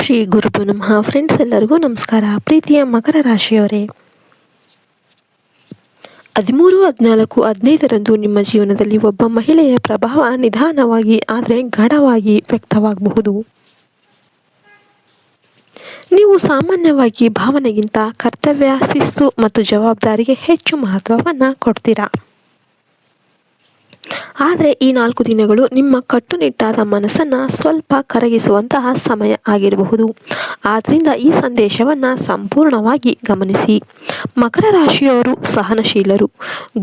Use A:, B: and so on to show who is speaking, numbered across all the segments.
A: ಶ್ರೀ ಗುರುಭ್ಯೋ ನಮಃ. ಫ್ರೆಂಡ್ಸ್, ಎಲ್ಲರಿಗೂ ನಮಸ್ಕಾರ. ಪ್ರೀತಿಯ ಮಕರ ರಾಶಿಯವರೇ, 13, 14, 15ರಂದು ನಿಮ್ಮ ಜೀವನದಲ್ಲಿ ಒಬ್ಬ ಮಹಿಳೆಯ ಪ್ರಭಾವ ನಿಧಾನವಾಗಿ ಆದರೆ ಗಾಢವಾಗಿ ವ್ಯಕ್ತವಾಗಬಹುದು. ನೀವು ಸಾಮಾನ್ಯವಾಗಿ ಭಾವನೆಗಿಂತ ಕರ್ತವ್ಯ, ಶಿಸ್ತು ಮತ್ತು ಜವಾಬ್ದಾರಿಗೆ ಹೆಚ್ಚು ಮಹತ್ವವನ್ನು ಕೊಡ್ತೀರಾ. ಆದರೆ ಈ 4 ದಿನಗಳು ನಿಮ್ಮ ಕಟ್ಟುನಿಟ್ಟಾದ ಮನಸ್ಸನ್ನು ಸ್ವಲ್ಪ ಕರಗಿಸುವಂತಹ ಸಮಯ ಆಗಿರಬಹುದು. ಆದ್ದರಿಂದ ಈ ಸಂದೇಶವನ್ನು ಸಂಪೂರ್ಣವಾಗಿ ಗಮನಿಸಿ. ಮಕರ ರಾಶಿಯವರು ಸಹನಶೀಲರು,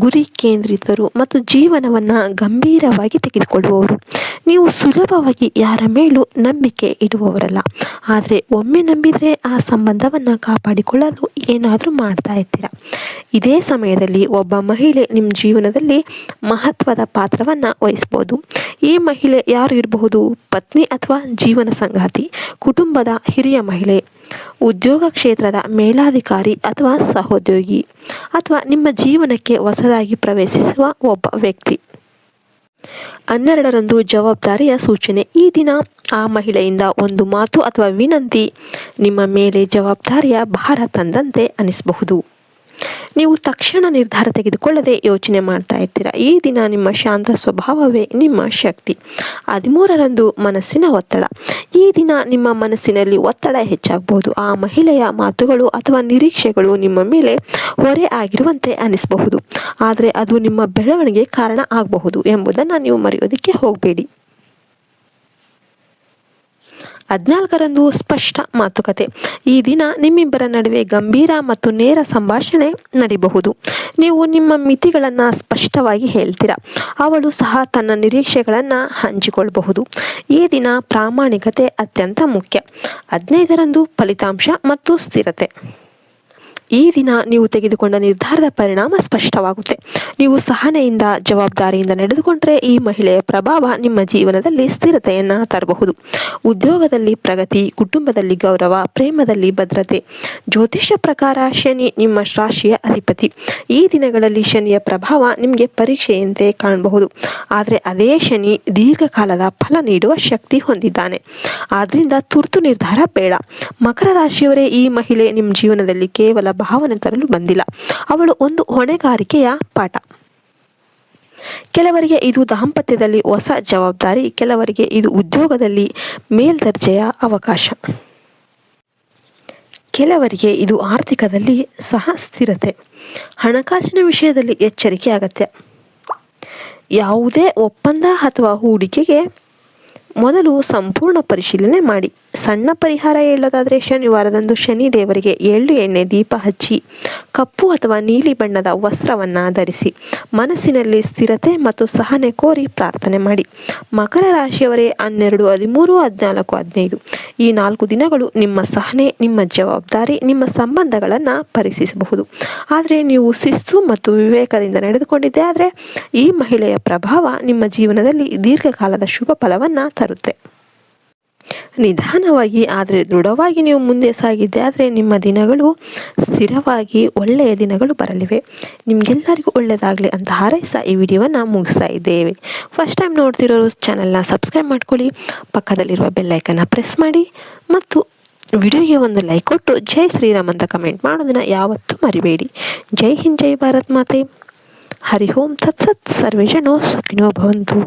A: ಗುರಿ ಕೇಂದ್ರಿತರು ಮತ್ತು ಜೀವನವನ್ನು ಗಂಭೀರವಾಗಿ ತೆಗೆದುಕೊಳ್ಳುವವರು. ನೀವು ಸುಲಭವಾಗಿ ಯಾರ ಮೇಲೂ ನಂಬಿಕೆ ಇಡುವವರಲ್ಲ. ಆದರೆ ಒಮ್ಮೆ ನಂಬಿದರೆ ಆ ಸಂಬಂಧವನ್ನು ಕಾಪಾಡಿಕೊಳ್ಳಲು ಏನಾದರೂ ಮಾಡ್ತಾ ಇರ್ತೀರ. ಇದೇ ಸಮಯದಲ್ಲಿ ಒಬ್ಬ ಮಹಿಳೆ ನಿಮ್ಮ ಜೀವನದಲ್ಲಿ ಮಹತ್ವದ ಪಾತ್ರವನ್ನು ವಹಿಸಬಹುದು. ಈ ಮಹಿಳೆ ಯಾರು ಇರಬಹುದು? ಪತ್ನಿ ಅಥವಾ ಜೀವನ ಸಂಗಾತಿ, ಕುಟುಂಬದ ಹಿರಿಯ ಮಹಿಳೆ, ಉದ್ಯೋಗ ಕ್ಷೇತ್ರದ ಮೇಲಾಧಿಕಾರಿ ಅಥವಾ ಸಹೋದ್ಯೋಗಿ, ಅಥವಾ ನಿಮ್ಮ ಜೀವನಕ್ಕೆ ಹೊಸದಾಗಿ ಪ್ರವೇಶಿಸುವ ಒಬ್ಬ ವ್ಯಕ್ತಿ. 12ರಂದು ಜವಾಬ್ದಾರಿಯ ಸೂಚನೆ. ಈ ದಿನ ಆ ಮಹಿಳೆಯಿಂದ ಒಂದು ಮಾತು ಅಥವಾ ವಿನಂತಿ ನಿಮ್ಮ ಮೇಲೆ ಜವಾಬ್ದಾರಿಯ ಭಾರ ತಂದಂತೆ ಅನಿಸಬಹುದು. ನೀವು ತಕ್ಷಣ ನಿರ್ಧಾರ ತೆಗೆದುಕೊಳ್ಳದೆ ಯೋಚನೆ ಮಾಡ್ತಾ ಇರ್ತೀರ. ಈ ದಿನ ನಿಮ್ಮ ಶಾಂತ ಸ್ವಭಾವವೇ ನಿಮ್ಮ ಶಕ್ತಿ. 13ರಂದು ಮನಸ್ಸಿನ ಒತ್ತಡ. ಈ ದಿನ ನಿಮ್ಮ ಮನಸ್ಸಿನಲ್ಲಿ ಒತ್ತಡ ಹೆಚ್ಚಾಗಬಹುದು. ಆ ಮಹಿಳೆಯ ಮಾತುಗಳು ಅಥವಾ ನಿರೀಕ್ಷೆಗಳು ನಿಮ್ಮ ಮೇಲೆ ಹೊರೆ ಆಗಿರುವಂತೆ ಅನಿಸಬಹುದು. ಆದರೆ ಅದು ನಿಮ್ಮ ಬೆಳವಣಿಗೆ ಕಾರಣ ಆಗಬಹುದು ಎಂಬುದನ್ನು ನೀವು ಮರೆಯೋದಕ್ಕೆ ಹೋಗಬೇಡಿ. 14ರಂದು ಸ್ಪಷ್ಟ ಮಾತುಕತೆ. ಈ ದಿನ ನಿಮ್ಮಿಬ್ಬರ ನಡುವೆ ಗಂಭೀರ ಮತ್ತು ನೇರ ಸಂಭಾಷಣೆ ನಡೆಯಬಹುದು. ನೀವು ನಿಮ್ಮ ಮಿತಿಗಳನ್ನು ಸ್ಪಷ್ಟವಾಗಿ ಹೇಳ್ತೀರಾ. ಅವಳು ಸಹ ತನ್ನ ನಿರೀಕ್ಷೆಗಳನ್ನು ಹಂಚಿಕೊಳ್ಳಬಹುದು. ಈ ದಿನ ಪ್ರಾಮಾಣಿಕತೆ ಅತ್ಯಂತ ಮುಖ್ಯ. 15ರಂದು ಫಲಿತಾಂಶ ಮತ್ತು ಸ್ಥಿರತೆ. ಈ ದಿನ ನೀವು ತೆಗೆದುಕೊಂಡ ನಿರ್ಧಾರದ ಪರಿಣಾಮ ಸ್ಪಷ್ಟವಾಗುತ್ತೆ. ನೀವು ಸಹನೆಯಿಂದ, ಜವಾಬ್ದಾರಿಯಿಂದ ನಡೆದುಕೊಂಡರೆ ಈ ಮಹಿಳೆಯ ಪ್ರಭಾವ ನಿಮ್ಮ ಜೀವನದಲ್ಲಿ ಸ್ಥಿರತೆಯನ್ನು ತರಬಹುದು. ಉದ್ಯೋಗದಲ್ಲಿ ಪ್ರಗತಿ, ಕುಟುಂಬದಲ್ಲಿ ಗೌರವ, ಪ್ರೇಮದಲ್ಲಿ ಭದ್ರತೆ. ಜ್ಯೋತಿಷ್ಯ ಪ್ರಕಾರ ಶನಿ ನಿಮ್ಮ ರಾಶಿಯ ಅಧಿಪತಿ. ಈ ದಿನಗಳಲ್ಲಿ ಶನಿಯ ಪ್ರಭಾವ ನಿಮಗೆ ಪರೀಕ್ಷೆಯಂತೆ ಕಾಣಬಹುದು. ಆದರೆ ಅದೇ ಶನಿ ದೀರ್ಘಕಾಲದ ಫಲ ನೀಡುವ ಶಕ್ತಿ ಹೊಂದಿದ್ದಾನೆ. ಆದ್ದರಿಂದ ತುರ್ತು ನಿರ್ಧಾರ ಬೇಡ. ಮಕರ ರಾಶಿಯವರೇ, ಈ ಮಹಿಳೆ ನಿಮ್ಮ ಜೀವನದಲ್ಲಿ ಕೇವಲ ಭಾವನೆ ತರಲು ಬಂದಿಲ್ಲ. ಅವಳು ಒಂದು ಹೊಣೆಗಾರಿಕೆಯ ಪಾಠ. ಕೆಲವರಿಗೆ ಇದು ದಾಂಪತ್ಯದಲ್ಲಿ ಹೊಸ ಜವಾಬ್ದಾರಿ, ಕೆಲವರಿಗೆ ಇದು ಉದ್ಯೋಗದಲ್ಲಿ ಮೇಲ್ದರ್ಜೆಯ ಅವಕಾಶ, ಕೆಲವರಿಗೆ ಇದು ಆರ್ಥಿಕದಲ್ಲಿ ಸಹ ಸ್ಥಿರತೆ. ಹಣಕಾಸಿನ ವಿಷಯದಲ್ಲಿ ಎಚ್ಚರಿಕೆ ಅಗತ್ಯ. ಯಾವುದೇ ಒಪ್ಪಂದ ಅಥವಾ ಹೂಡಿಕೆಗೆ ಮೊದಲು ಸಂಪೂರ್ಣ ಪರಿಶೀಲನೆ ಮಾಡಿ. ಸಣ್ಣ ಪರಿಹಾರ ಹೇಳೋದಾದರೆ, ಶನಿವಾರದಂದು ಶನಿ ದೇವರಿಗೆ ಎಳ್ಳು ಎಣ್ಣೆ ದೀಪ ಹಚ್ಚಿ ಕಪ್ಪು ಅಥವಾ ನೀಲಿ ಬಣ್ಣದ ವಸ್ತ್ರವನ್ನು ಧರಿಸಿ ಮನಸ್ಸಿನಲ್ಲಿ ಸ್ಥಿರತೆ ಮತ್ತು ಸಹನೆ ಕೋರಿ ಪ್ರಾರ್ಥನೆ ಮಾಡಿ. ಮಕರ ರಾಶಿಯವರೇ, 12, 13, 14, 15 ಈ 4 ದಿನಗಳು ನಿಮ್ಮ ಸಹನೆ, ನಿಮ್ಮ ಜವಾಬ್ದಾರಿ, ನಿಮ್ಮ ಸಂಬಂಧಗಳನ್ನು ಪರೀಕ್ಷಿಸಬಹುದು. ಆದರೆ ನೀವು ಶಿಸ್ತು ಮತ್ತು ವಿವೇಕದಿಂದ ನಡೆದುಕೊಂಡಿದ್ದೆ ಆದರೆ ಈ ಮಹಿಳೆಯ ಪ್ರಭಾವ ನಿಮ್ಮ ಜೀವನದಲ್ಲಿ ದೀರ್ಘಕಾಲದ ಶುಭ ಫಲವನ್ನು ತರುತ್ತೆ. ನಿಧಾನವಾಗಿ ಆದರೆ ದೃಢವಾಗಿ ನೀವು ಮುಂದೆ ಸಾಗಿದ್ದೆ ಆದರೆ ನಿಮ್ಮ ದಿನಗಳು ಸ್ಥಿರವಾಗಿ ಒಳ್ಳೆಯ ದಿನಗಳು ಬರಲಿವೆ. ನಿಮಗೆಲ್ಲರಿಗೂ ಒಳ್ಳೆಯದಾಗಲಿ ಅಂತ ಹಾರೈಸ ಈ ವಿಡಿಯೋವನ್ನು ಮುಗಿಸ್ತಾ ಇದ್ದೇವೆ. ಫಸ್ಟ್ ಟೈಮ್ ನೋಡ್ತಿರೋರು ಚಾನಲ್ನ ಸಬ್ಸ್ಕ್ರೈಬ್ ಮಾಡ್ಕೊಳ್ಳಿ, ಪಕ್ಕದಲ್ಲಿರುವ ಬೆಲ್ಲೈಕನ್ನ ಪ್ರೆಸ್ ಮಾಡಿ ಮತ್ತು ವಿಡಿಯೋಗೆ ಒಂದು ಲೈಕ್ ಕೊಟ್ಟು ಜೈ ಶ್ರೀರಾಮ್ ಅಂತ ಕಮೆಂಟ್ ಮಾಡೋದನ್ನು ಯಾವತ್ತೂ ಮರಿಬೇಡಿ. ಜೈ ಹಿಂದ್, ಜೈ ಭಾರತ್ ಮಾತೆ. ಹರಿ ಓಂ ತತ್ಸತ್. ಸರ್ವೇ ಜನೋ ಸುಖಿನೋ ಭವಂತು.